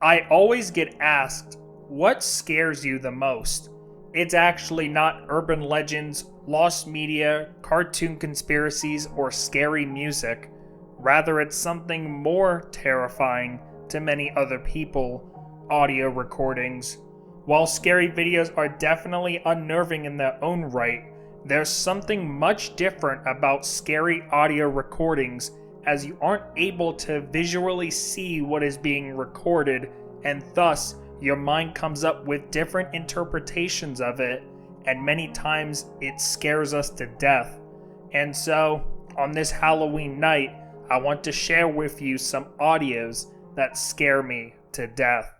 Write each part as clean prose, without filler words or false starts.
I always get asked, what scares you the most? It's actually not urban legends, lost media, cartoon conspiracies, or scary music. Rather, it's something more terrifying to many other people: audio recordings. While scary videos are definitely unnerving in their own right, there's something much different about scary audio recordings, as you aren't able to visually see what is being recorded, and thus your mind comes up with different interpretations of it, and many times it scares us to death. And so, on this Halloween night, I want to share with you some audios that scare me to death.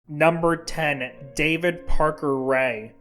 Number 10. David Parker Ray.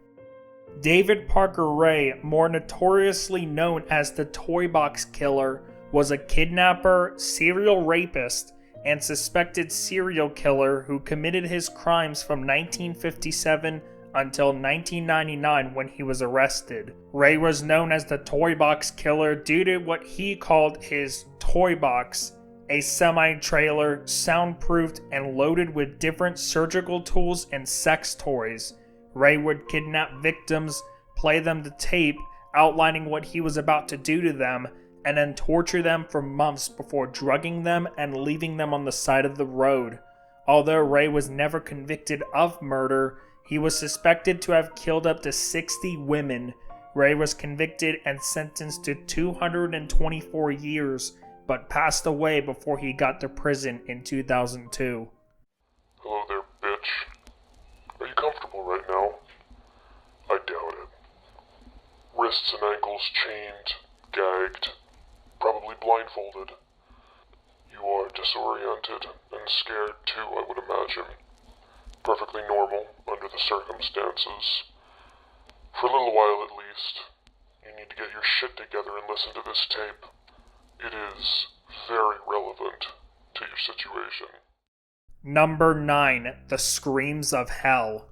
David Parker Ray, more notoriously known as the Toybox Killer, was a kidnapper, serial rapist, and suspected serial killer who committed his crimes from 1957 until 1999 when he was arrested. Ray was known as the Toybox Killer due to what he called his toy box, a semi-trailer, soundproofed and loaded with different surgical tools and sex toys. Ray would kidnap victims, play them the tape outlining what he was about to do to them, and then torture them for months before drugging them and leaving them on the side of the road. Although Ray was never convicted of murder, he was suspected to have killed up to 60 women. Ray was convicted and sentenced to 224 years, but passed away before he got to prison in 2002. Hello there, bitch. Are you comfortable right now? I doubt it. Wrists and ankles chained, gagged, probably blindfolded. You are disoriented and scared too, I would imagine. Perfectly normal under the circumstances. For a little while at least, you need to get your shit together and listen to this tape. It is very relevant to your situation. Number 9. The Screams of Hell.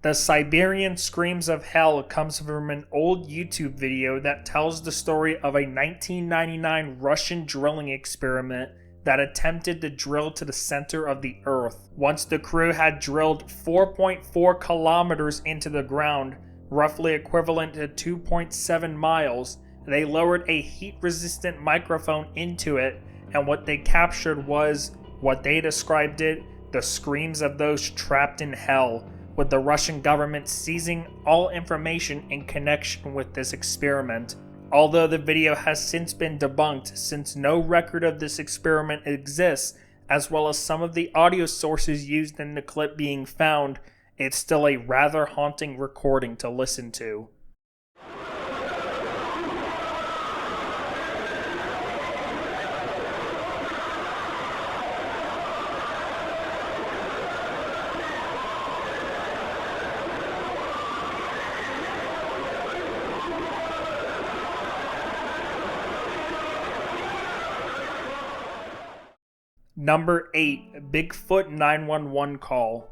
The Siberian Screams of Hell comes from an old YouTube video that tells the story of a 1999 Russian drilling experiment that attempted to drill to the center of the earth. Once the crew had drilled 4.4 kilometers into the ground, roughly equivalent to 2.7 miles, they lowered a heat-resistant microphone into it, and what they captured was, what they described it, the screams of those trapped in hell, with the Russian government seizing all information in connection with this experiment. Although the video has since been debunked, since no record of this experiment exists, as well as some of the audio sources used in the clip being found, it's still a rather haunting recording to listen to. Number 8. Bigfoot 911 Call.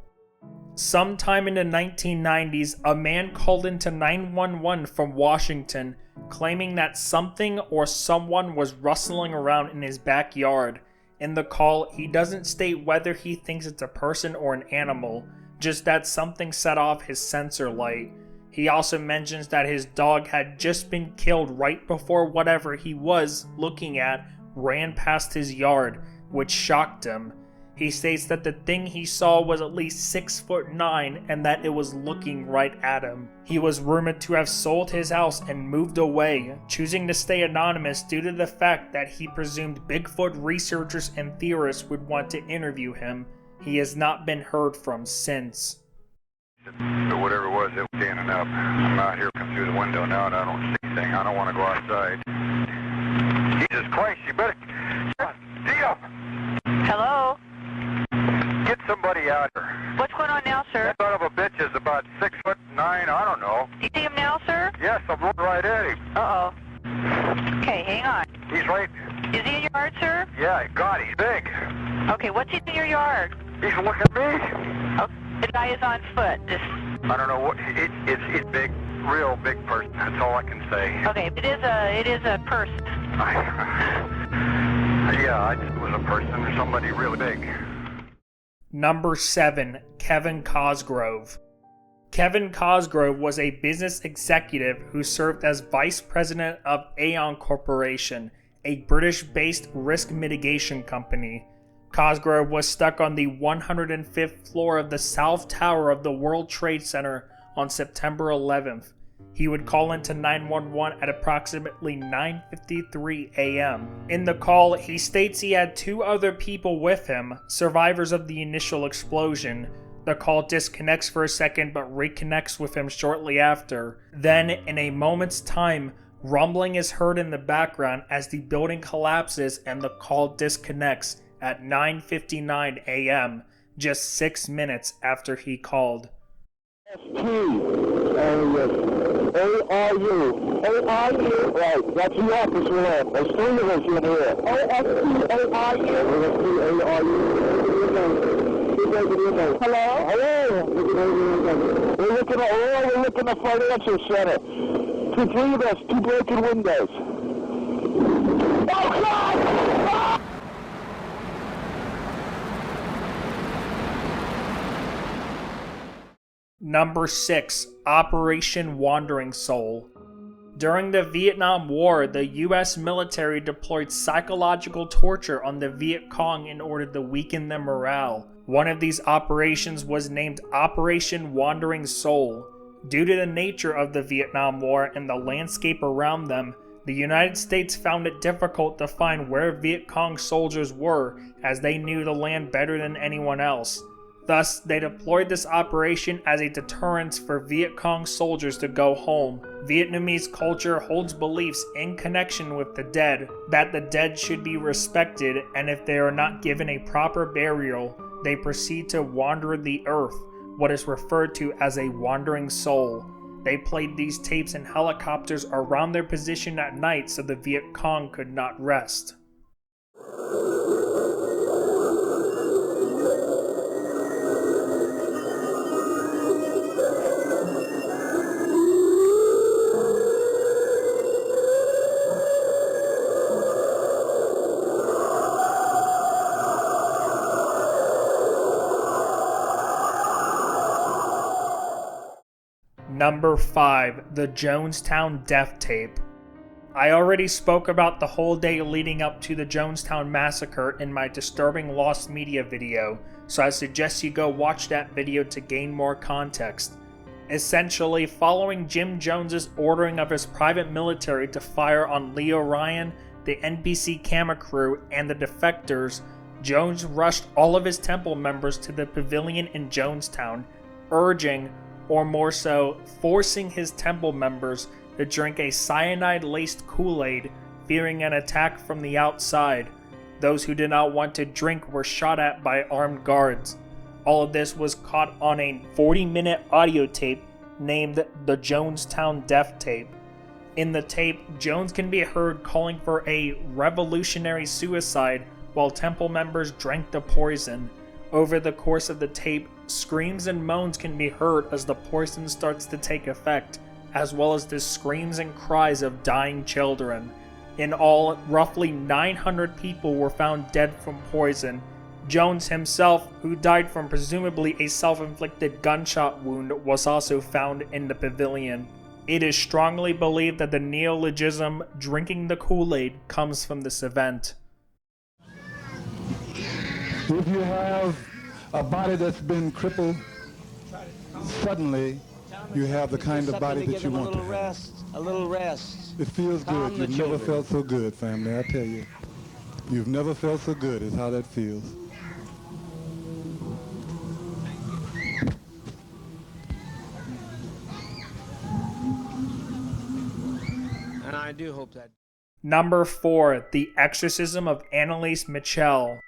Sometime in the 1990s, a man called into 911 from Washington, claiming that something or someone was rustling around in his backyard. In the call, he doesn't state whether he thinks it's a person or an animal, just that something set off his sensor light. He also mentions that his dog had just been killed right before whatever he was looking at ran past his yard, which shocked him. He states that the thing he saw was at least 6'9" and that it was looking right at him. He was rumored to have sold his house and moved away, choosing to stay anonymous due to the fact that he presumed Bigfoot researchers and theorists would want to interview him. He has not been heard from since. So whatever it was, it was standing up. I'm out here looking through the window now and I don't see anything. I don't want to go outside. Jesus Christ, you better... Tia! Hello? Get somebody out here. What's going on now, sir? That son of a bitch is about 6'9", I don't know. Do you see him now, sir? Yes, I'm looking right at him. Uh-oh. Okay, hang on. He's right... Is he in your yard, sir? Yeah, God, he's big. Okay, what's he in your yard? He's looking at me. Oh, the guy is on foot. I don't know what... It's big. Real big person. That's all I can say. Okay, it is a person. Yeah, it was a person or somebody really big. Number 7. Kevin Cosgrove. Kevin Cosgrove was a business executive who served as vice president of Aon Corporation, a British-based risk mitigation company. Cosgrove was stuck on the 105th floor of the South Tower of the World Trade Center on September 11th. He would call into 911 at approximately 9:53 a.m. In the call, he states he had 2 other people with him, survivors of the initial explosion. The call disconnects for a second but reconnects with him shortly after. Then, in a moment's time, rumbling is heard in the background as the building collapses and the call disconnects at 9:59 a.m., just 6 minutes after he called. A-R-U. A-R-U? Right, that's the office we're at. There's 3 of us in here. O-S-T-A-R-U. Hello? Hello? We're looking at financial center. 3 of us, 2 broken windows. Oh, God! Number 6. Operation Wandering Soul. During the Vietnam War, the US military deployed psychological torture on the Viet Cong in order to weaken their morale. One of these operations was named Operation Wandering Soul. Due to the nature of the Vietnam War and the landscape around them, the United States found it difficult to find where Viet Cong soldiers were, as they knew the land better than anyone else. Thus, they deployed this operation as a deterrence for Viet Cong soldiers to go home. Vietnamese culture holds beliefs in connection with the dead, that the dead should be respected, and if they are not given a proper burial, they proceed to wander the earth, what is referred to as a wandering soul. They played these tapes in helicopters around their position at night so the Viet Cong could not rest. Number 5. The Jonestown Death Tape. I already spoke about the whole day leading up to the Jonestown massacre in my disturbing lost media video, so I suggest you go watch that video to gain more context. Essentially, following Jim Jones's ordering of his private military to fire on Leo Ryan, the NBC camera crew, and the defectors, Jones rushed all of his temple members to the pavilion in Jonestown, urging, or more so, forcing his temple members to drink a cyanide-laced Kool-Aid, fearing an attack from the outside. Those who did not want to drink were shot at by armed guards. All of this was caught on a 40-minute audio tape named the Jonestown Death Tape. In the tape, Jones can be heard calling for a revolutionary suicide while temple members drank the poison. Over the course of the tape, screams and moans can be heard as the poison starts to take effect, as well as the screams and cries of dying children. In all, roughly 900 people were found dead from poison. Jones himself, who died from presumably a self-inflicted gunshot wound, was also found in the pavilion. It is strongly believed that the neologism "drinking the Kool-Aid" comes from this event. If you have a body that's been crippled, suddenly you have the kind of body that you want to have. A little rest. It feels good. You've never felt so good, family, I tell you. You've never felt so good is how that feels. And I do hope that. Number 4. The Exorcism of Annaliese Michel.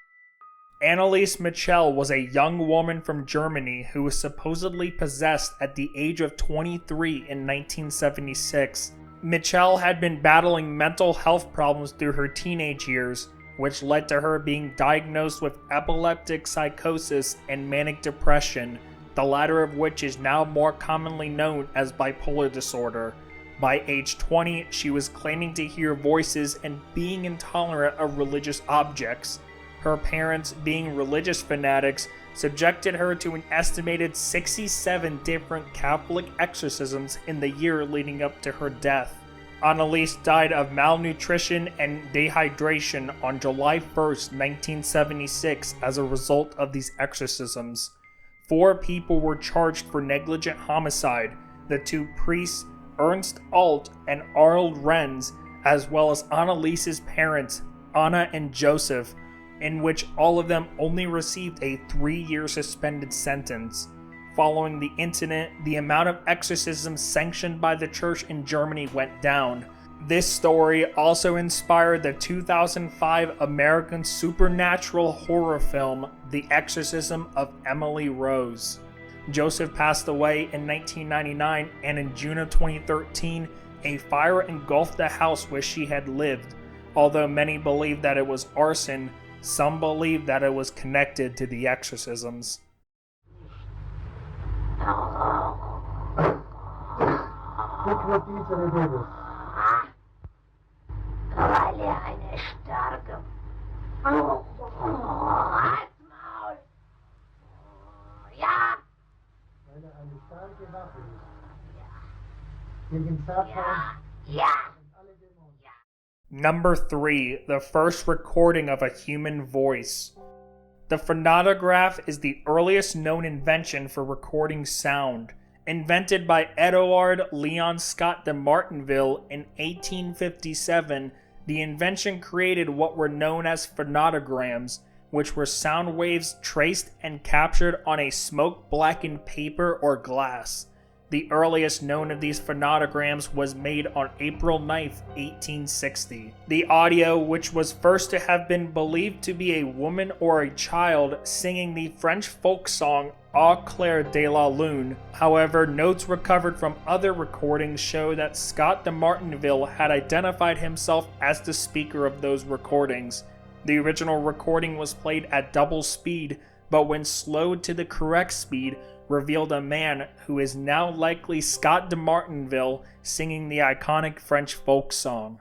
Annaliese Michel was a young woman from Germany who was supposedly possessed at the age of 23 in 1976. Michel had been battling mental health problems through her teenage years, which led to her being diagnosed with epileptic psychosis and manic depression, the latter of which is now more commonly known as bipolar disorder. By age 20, she was claiming to hear voices and being intolerant of religious objects. Her parents, being religious fanatics, subjected her to an estimated 67 different Catholic exorcisms in the year leading up to her death. Annaliese died of malnutrition and dehydration on July 1st, 1976 as a result of these exorcisms. 4 people were charged for negligent homicide, the 2 priests, Ernst Alt and Arnold Renz, as well as Annaliese's parents, Anna and Joseph, in which all of them only received a 3-year suspended sentence. Following the incident, the amount of exorcisms sanctioned by the church in Germany went down. This story also inspired the 2005 American supernatural horror film, The Exorcism of Emily Rose. Joseph passed away in 1999, and in June of 2013, a fire engulfed the house where she had lived. Although many believe that it was arson, some believe that it was connected to the exorcisms. Number 3. The first recording of a human voice. The phonautograph is the earliest known invention for recording sound. Invented by Edouard Leon Scott de Martinville in 1857, the invention created what were known as phonautograms, which were sound waves traced and captured on a smoke-blackened paper or glass. The earliest known of these phonautograms was made on April 9, 1860. The audio, which was first to have been believed to be a woman or a child singing the French folk song Au clair de la lune. However, notes recovered from other recordings show that Scott de Martinville had identified himself as the speaker of those recordings. The original recording was played at double speed, but when slowed to the correct speed, revealed a man who is now likely Scott de Martinville singing the iconic French folk song.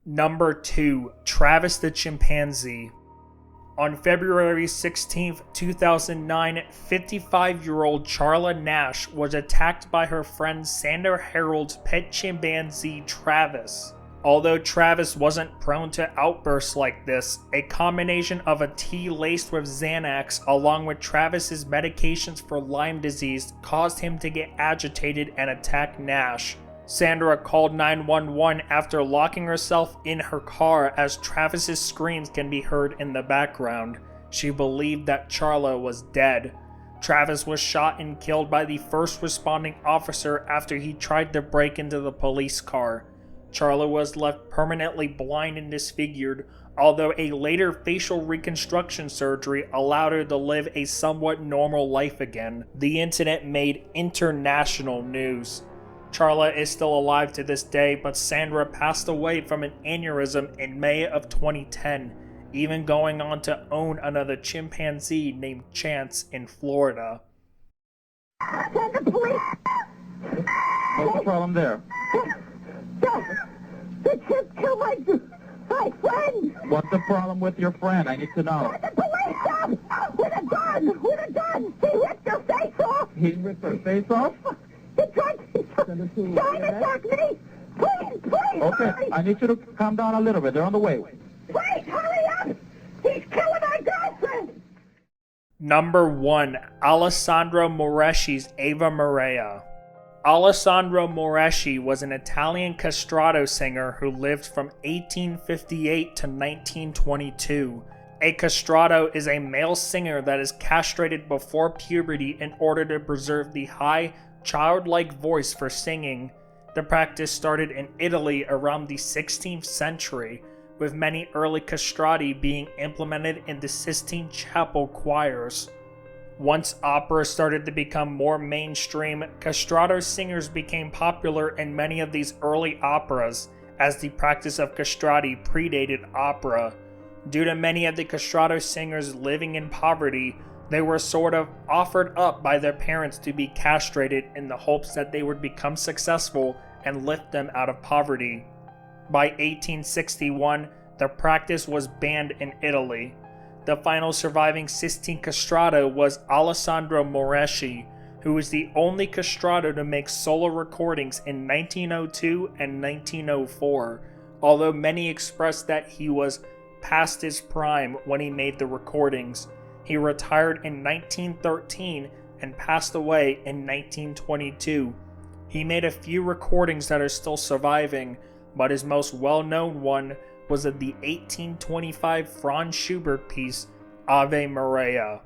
Number 2. Travis the Chimpanzee. On February 16, 2009, 55-year-old Charla Nash was attacked by her friend Sandra Harold's pet chimpanzee Travis. Although Travis wasn't prone to outbursts like this, a combination of a tea laced with Xanax along with Travis's medications for Lyme disease caused him to get agitated and attack Nash. Sandra called 911 after locking herself in her car as Travis's screams can be heard in the background. She believed that Charla was dead. Travis was shot and killed by the first responding officer after he tried to break into the police car. Charla was left permanently blind and disfigured, although a later facial reconstruction surgery allowed her to live a somewhat normal life again. The incident made international news. Charla is still alive to this day, but Sandra passed away from an aneurysm in May of 2010, even going on to own another chimpanzee named Chance in Florida. Send the police! What's the problem there? The chip killed my friend! What's the problem with your friend? I need to know. The police come! With a gun! With a gun! He ripped her face off! He ripped her face off? He tried to attack me! Please, Okay, hurry! I need you to calm down a little bit. They're on the way. Please, hurry up! He's killing our girlfriend! Number 1. Alessandro Moreschi's Ave Maria. Alessandro Moreschi was an Italian castrato singer who lived from 1858 to 1922. A castrato is a male singer that is castrated before puberty in order to preserve the high, childlike voice for singing. The practice started in Italy around the 16th century, with many early castrati being implemented in the Sistine Chapel choirs. Once opera started to become more mainstream, castrato singers became popular in many of these early operas, as the practice of castrati predated opera. Due to many of the castrato singers living in poverty, they were sort of offered up by their parents to be castrated in the hopes that they would become successful and lift them out of poverty. By 1861, the practice was banned in Italy. The final surviving Sistine castrato was Alessandro Moreschi, who was the only castrato to make solo recordings in 1902 and 1904, although many expressed that he was past his prime when he made the recordings. He retired in 1913 and passed away in 1922. He made a few recordings that are still surviving, but his most well-known one was of the 1825 Franz Schubert piece Ave Maria.